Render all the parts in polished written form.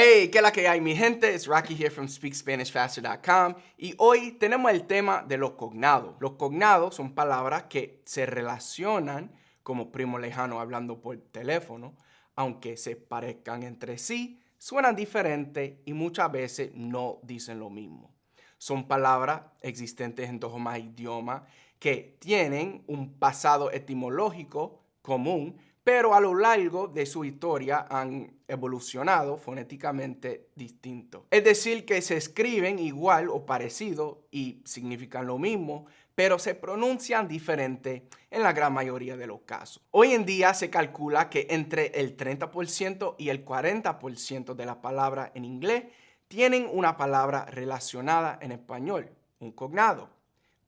Hey, ¿qué es la que hay, mi gente? Es Rocky here from SpeakSpanishFaster.com y hoy tenemos el tema de los cognados. Los cognados son palabras que se relacionan como primo lejano hablando por teléfono, aunque se parezcan entre sí, suenan diferentes y muchas veces no dicen lo mismo. Son palabras existentes en dos o más idiomas que tienen un pasado etimológico común, pero a lo largo de su historia han evolucionado fonéticamente distinto. Es decir, que se escriben igual o parecido y significan lo mismo, pero se pronuncian diferente en la gran mayoría de los casos. Hoy en día se calcula que entre el 30% y el 40% de las palabras en inglés tienen una palabra relacionada en español, un cognado.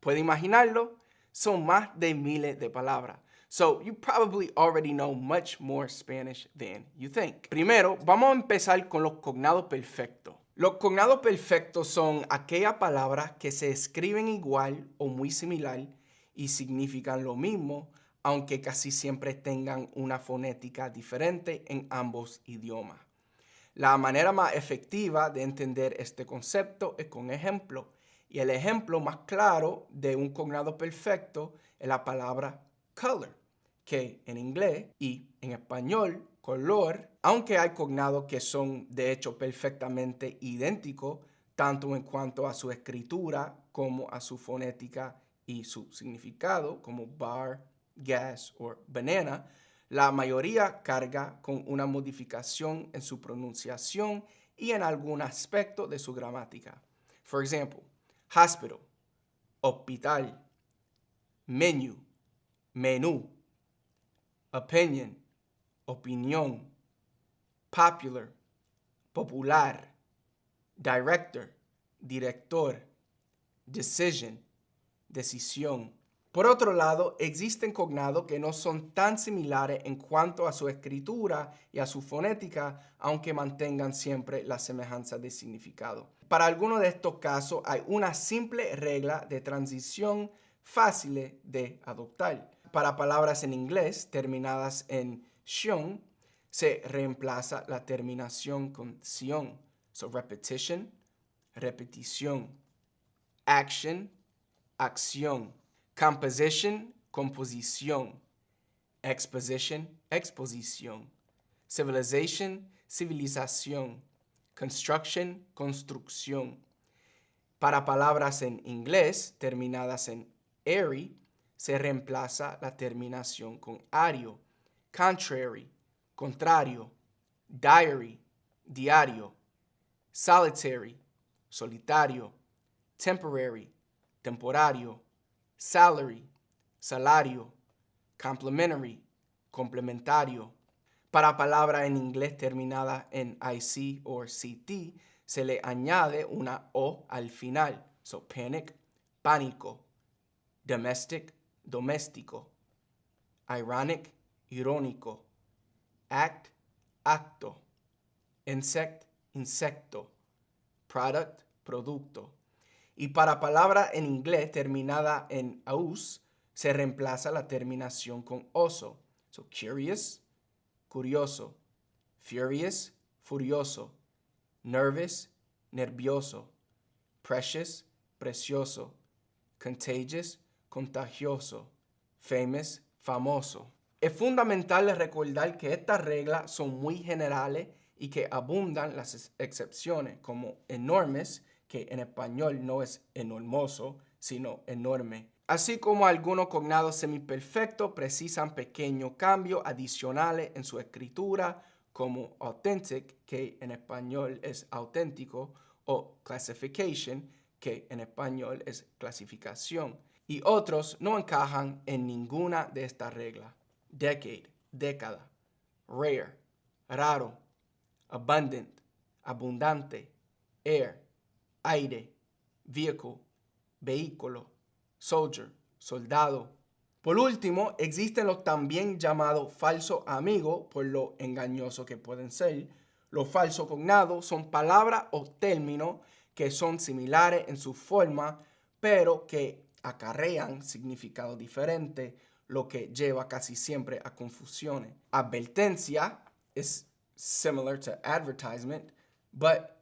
¿Puede imaginarlo? Son más de miles de palabras. So you probably already know much more Spanish than you think. Primero, vamos a empezar con los cognados perfectos. Los cognados perfectos son aquellas palabras que se escriben igual o muy similar y significan lo mismo, aunque casi siempre tengan una fonética diferente en ambos idiomas. La manera más efectiva de entender este concepto es con ejemplos. Y el ejemplo más claro de un cognado perfecto es la palabra color, que en inglés y en español, color, aunque hay cognados que son de hecho perfectamente idénticos, tanto en cuanto a su escritura como a su fonética y su significado, como bar, gas o banana, la mayoría carga con una modificación en su pronunciación y en algún aspecto de su gramática. For example, hospital, hospital, menu, menú, opinion, opinión, popular, popular, director, director, decision, decisión. Por otro lado, existen cognados que no son tan similares en cuanto a su escritura y a su fonética, aunque mantengan siempre la semejanza de significado. Para algunos de estos casos hay una simple regla de transición fácil de adoptar. Para palabras en inglés terminadas en tion, se reemplaza la terminación con ción. So repetition, repetición. Action, acción. Composition, composición. Exposition, exposición. Civilization, civilización. Construction, construcción. Para palabras en inglés terminadas en ary, se reemplaza la terminación con ario. Contrary, contrario. Diary, diario. Solitary, solitario. Temporary, temporario. Salary, salario. Complementary, complementario. Para palabra en inglés terminada en IC o CT, se le añade una O al final. So panic, pánico. Domestic, doméstico. Ironic, irónico. Act, acto. Insect, insecto. Product, producto. Y para palabra en inglés terminada en aus, se reemplaza la terminación con oso. So curious, curioso. Furious, furioso. Nervous, nervioso. Precious, precioso. Contagious, contagioso. Famous, famoso. Es fundamental recordar que estas reglas son muy generales y que abundan las excepciones, como enormes, que en español no es enormoso, sino enorme. Así como algunos cognados semiperfectos precisan pequeños cambios adicionales en su escritura, como authentic, que en español es auténtico, o classification, que en español es clasificación. Y otros no encajan en ninguna de estas reglas. Decade, década. Rare, raro. Abundant, abundante. Air, aire. Vehicle, vehículo. Soldier, soldado. Por último, existen los también llamados falsos amigos, por lo engañoso que pueden ser. Los falsos cognados son palabras o términos que son similares en su forma, pero que acarrean significados diferentes, lo que lleva casi siempre a confusiones. Advertencia es similar to advertisement. but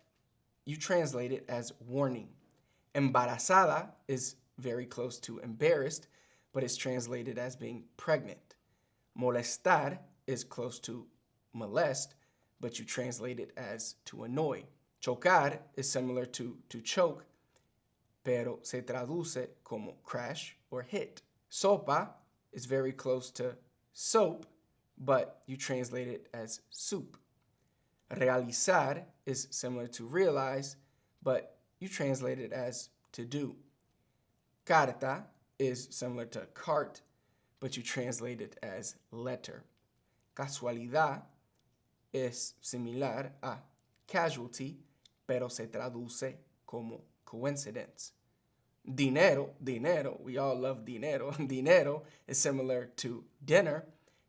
you translate it as warning. Embarazada is very close to embarrassed, but it's translated as being pregnant. Molestar is close to molest, but you translate it as to annoy. Chocar is similar to choke, pero se traduce como crash or hit. Sopa is very close to soap, but you translate it as soup. Realizar is similar to realize, but you translate it as to do. Carta is similar to cart, but you translate it as letter. Casualidad es similar a casualty, pero se traduce como coincidence. Dinero, we all love dinero. Dinero is similar to dinner,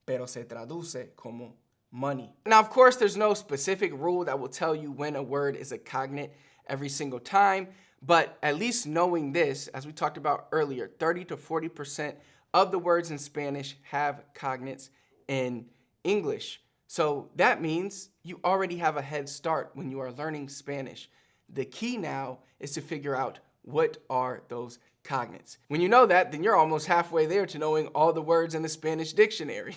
pero se traduce como money. Now, of course, there's no specific rule that will tell you when a word is a cognate every single time, but at least knowing this, as we talked about earlier, 30 to 40% of the words in Spanish have cognates in English. So that means you already have a head start when you are learning Spanish. The key now is to figure out what are those cognates. When you know that, then you're almost halfway there to knowing all the words in the Spanish dictionary.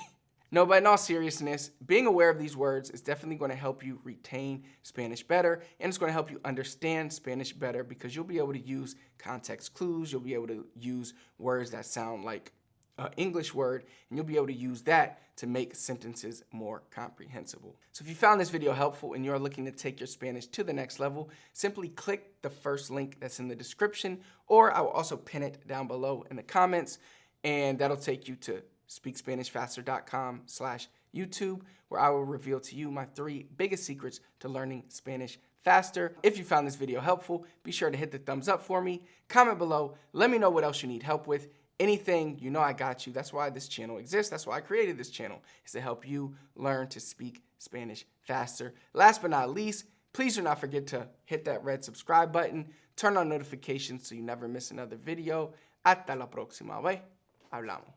No, but in all seriousness, being aware of these words is definitely going to help you retain Spanish better, and it's going to help you understand Spanish better because you'll be able to use context clues, you'll be able to use words that sound like an English word, and you'll be able to use that to make sentences more comprehensible. So if you found this video helpful and you're looking to take your Spanish to the next level, simply click the first link that's in the description, or I will also pin it down below in the comments, and that'll take you to speakspanishfaster.com/YouTube, where I will reveal to you my 3 biggest secrets to learning Spanish faster. If you found this video helpful, be sure to hit the thumbs up for me, comment below, let me know what else you need help with. Anything, you know I got you. That's why this channel exists. That's why I created this channel, is to help you learn to speak Spanish faster. Last but not least, please do not forget to hit that red subscribe button, turn on notifications so you never miss another video. Hasta la próxima, ¿ve? Hablamos.